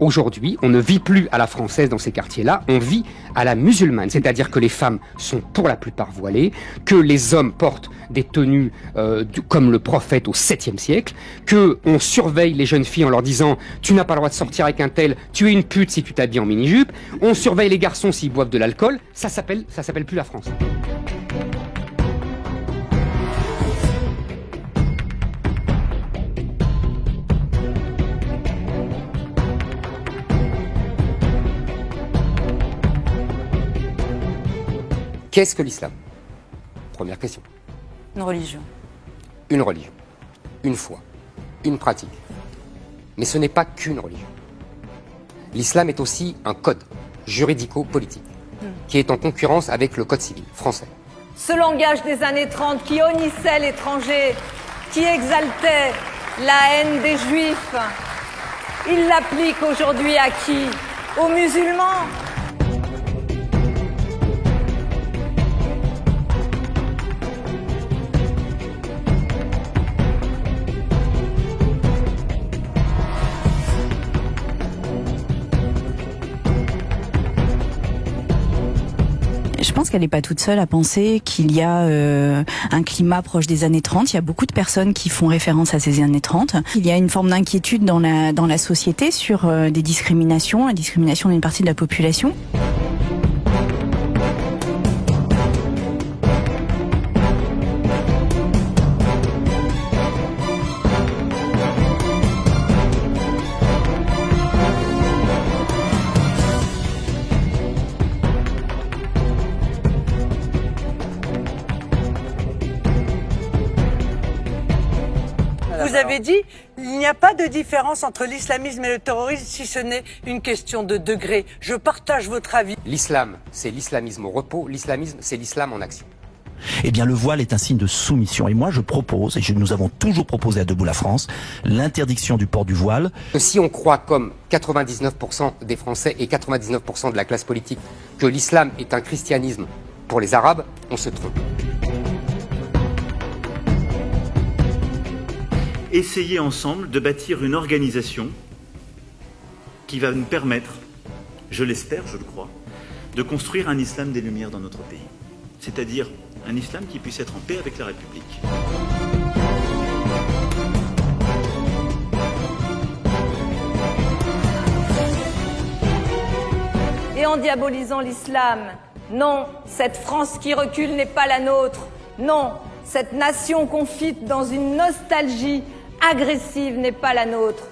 Aujourd'hui, on ne vit plus à la française dans ces quartiers-là, on vit à la musulmane. C'est-à-dire que les femmes sont pour la plupart voilées, que les hommes portent des tenues comme le prophète au 7e siècle, qu'on surveille les jeunes filles en leur disant « tu n'as pas le droit de sortir avec un tel, tu es une pute si tu t'habilles en mini-jupe », on surveille les garçons s'ils boivent de l'alcool, ça s'appelle plus la France. Qu'est-ce que l'islam? Première question. Une religion. Une religion, une foi, une pratique. Mais ce n'est pas qu'une religion. L'islam est aussi un code juridico-politique qui est en concurrence avec le code civil français. Ce langage des années 30 qui honnissait l'étranger, qui exaltait la haine des juifs, il l'applique aujourd'hui à qui? Aux musulmans? Je pense qu'elle n'est pas toute seule à penser qu'il y a un climat proche des années 30. Il y a beaucoup de personnes qui font référence à ces années 30. Il y a une forme d'inquiétude dans la société sur des discriminations, la discrimination d'une partie de la population. Vous avez dit, il n'y a pas de différence entre l'islamisme et le terrorisme si ce n'est une question de degré. Je partage votre avis. L'islam, c'est l'islamisme au repos, l'islamisme, c'est l'islam en action. Eh bien, le voile est un signe de soumission. Et moi, je propose, et nous avons toujours proposé à Debout la France, l'interdiction du port du voile. Si on croit, comme 99% des Français et 99% de la classe politique, que l'islam est un christianisme pour les Arabes, on se trompe. Essayer ensemble de bâtir une organisation qui va nous permettre, je l'espère, je le crois, de construire un islam des Lumières dans notre pays. C'est-à-dire un islam qui puisse être en paix avec la République. Et en diabolisant l'islam, non, cette France qui recule n'est pas la nôtre. Non, cette nation confite dans une nostalgie agressive n'est pas la nôtre.